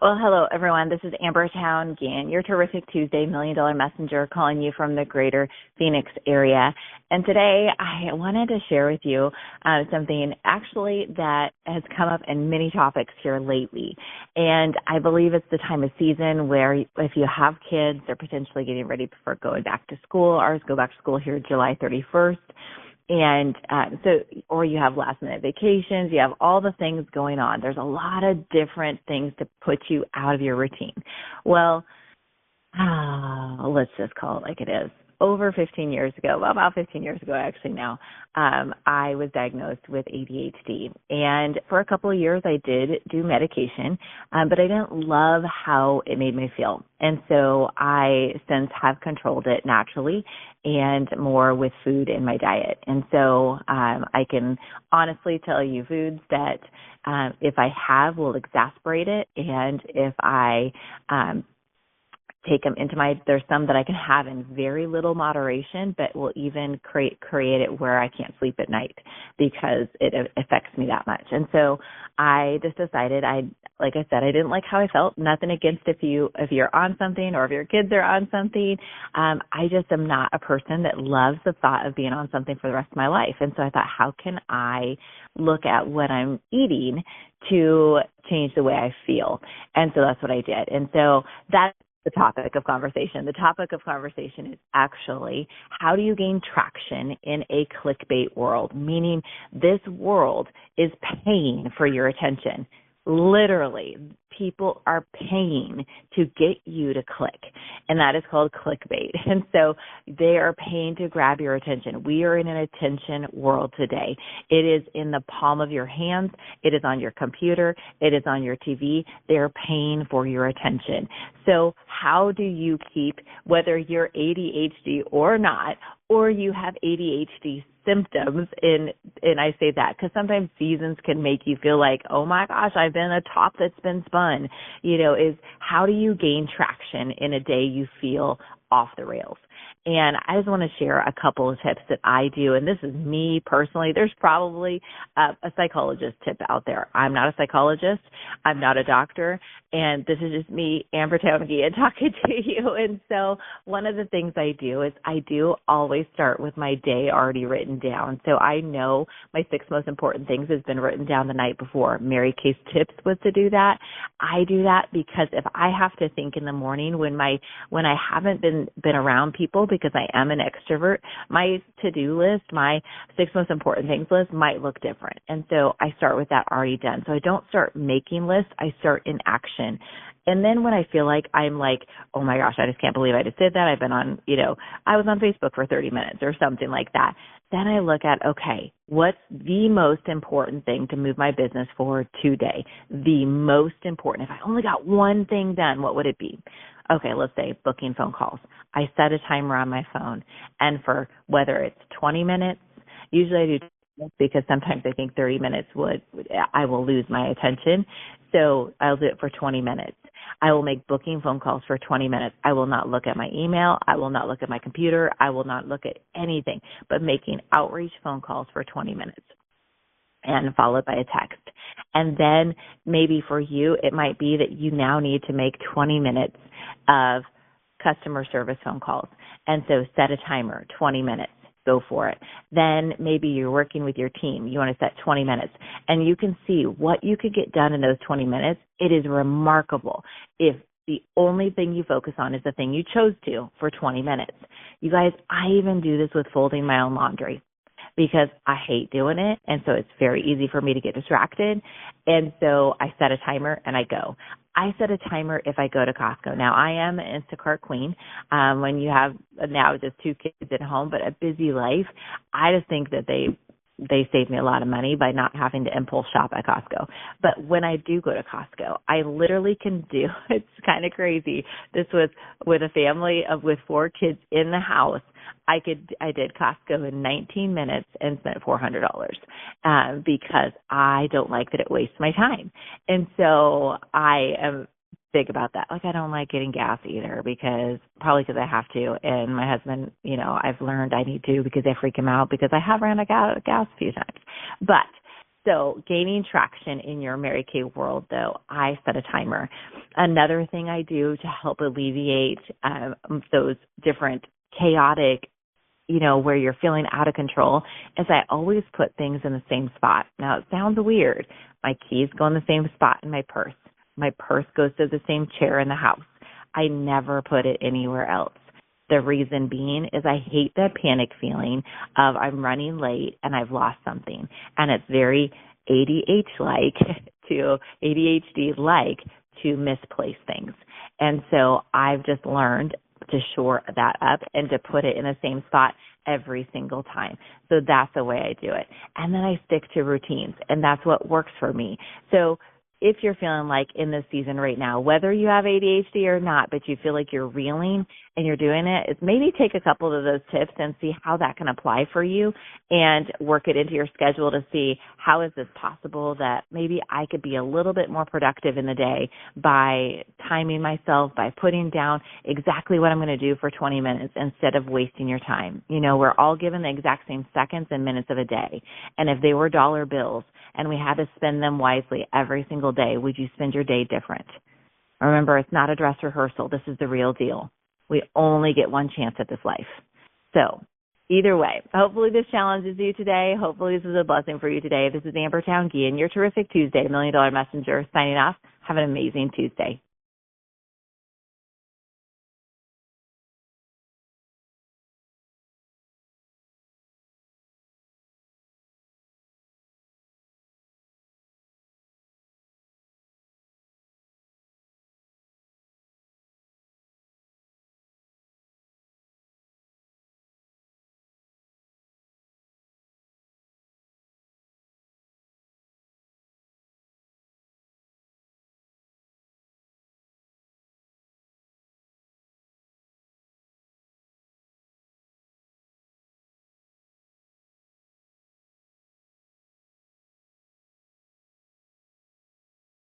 Well, hello, everyone. This is Amber Town Gann, your terrific Tuesday $1 Million Messenger, calling you from the greater Phoenix area. And today I wanted to share with you something actually that has come up in many topics here lately. And I believe it's the time of season where if you have kids, they're potentially getting ready for going back to school. Ours go back to school here July 31st. And or you have last minute vacations, you have all the things going on. There's a lot of different things to put you out of your routine. Well, let's just call it like it is. Over 15 years ago, well, about 15 years ago actually now, I was diagnosed with ADHD. And for a couple of years, I did do medication, but I didn't love how it made me feel. And so I since have controlled it naturally and more with food in my diet. And so I can honestly tell you foods that if I have will exasperate it, and if I take them into there's some that I can have in very little moderation, but will even create it where I can't sleep at night because it affects me that much. And so I just decided like I said, I didn't like how I felt. Nothing against if you're on something or if your kids are on something. I just am not a person that loves the thought of being on something for the rest of my life. And so I thought, how can I look at what I'm eating to change the way I feel? And so that's what I did. And so that's the topic of conversation. The topic of conversation is actually, how do you gain traction in a clickbait world? Meaning this world is paying for your attention. Literally, people are paying to get you to click, and that is called clickbait. And so they are paying to grab your attention. We are in an attention world today. It is in the palm of your hands. It is on your computer. It is on your TV. They're paying for your attention. So how do you keep, whether you're ADHD or not, or you have ADHD symptoms, and I say that because sometimes seasons can make you feel like, oh my gosh, I've been a top that's been spun, is how do you gain traction in a day you feel off the rails? And I just want to share a couple of tips that I do, and this is me personally. There's probably a psychologist tip out there. I'm not a psychologist. I'm not a doctor, and this is just me, Amber Towngi, talking to you. And so one of the things I do is I do always start with my day already written down. So I know my 6 most important things has been written down the night before. Mary Kay's tips was to do that. I do that because if I have to think in the morning when I haven't been around people, because I am an extrovert, my to-do list, my 6 most important things list might look different. And so I start with that already done. So I don't start making lists. I start in action. And then when I feel like I'm like, oh my gosh, I just can't believe I just did that. I've been on, I was on Facebook for 30 minutes or something like that. Then I look at, okay, what's the most important thing to move my business forward today? The most important. If I only got one thing done, what would it be? Okay, let's say booking phone calls. I set a timer on my phone, and for whether it's 20 minutes, usually I do 20 minutes because sometimes I think 30 minutes I will lose my attention. So I'll do it for 20 minutes. I will make booking phone calls for 20 minutes. I will not look at my email. I will not look at my computer. I will not look at anything but making outreach phone calls for 20 minutes. And followed by a text. And then maybe for you, it might be that you now need to make 20 minutes of customer service phone calls. And so set a timer, 20 minutes, go for it. Then maybe you're working with your team. You want to set 20 minutes. And you can see what you could get done in those 20 minutes. It is remarkable if the only thing you focus on is the thing you chose to for 20 minutes. You guys, I even do this with folding my own laundry, because I hate doing it, and so it's very easy for me to get distracted. And so I set a timer and I go. I set a timer if I go to Costco. Now, I am an Instacart queen. When you have now just 2 kids at home, but a busy life, I just think that they save me a lot of money by not having to impulse shop at Costco. But when I do go to Costco, I literally can do, it's kind of crazy. This was with a family with 4 kids in the house. I did Costco in 19 minutes and spent $400 because I don't like that it wastes my time. And so I am big about that. Like, I don't like getting gas either, probably because I have to. And my husband, I've learned I need to, because I freak him out, because I have ran out of gas a few times. But so gaining traction in your Mary Kay world, though, I set a timer. Another thing I do to help alleviate those different chaotic, where you're feeling out of control, is I always put things in the same spot. Now, it sounds weird. My keys go in the same spot in my purse. My purse goes to the same chair in the house. I never put it anywhere else. The reason being is I hate that panic feeling of I'm running late and I've lost something. And it's very ADHD-like to misplace things. And so I've just learned to shore that up and to put it in the same spot every single time. So that's the way I do it. And then I stick to routines, and that's what works for me. So if you're feeling like in this season right now, whether you have ADHD or not, but you feel like you're reeling and you're doing it, is maybe take a couple of those tips and see how that can apply for you and work it into your schedule to see how is this possible that maybe I could be a little bit more productive in the day by timing myself, by putting down exactly what I'm going to do for 20 minutes instead of wasting your time. We're all given the exact same seconds and minutes of a day. And if they were dollar bills and we had to spend them wisely every single day, would you spend your day different? Remember, it's not a dress rehearsal. This is the real deal. We only get one chance at this life. So either way, hopefully this challenges you today. Hopefully this is a blessing for you today. This is Amber Town-Guillen, your terrific Tuesday $1 Million Messenger, signing off. Have an amazing Tuesday.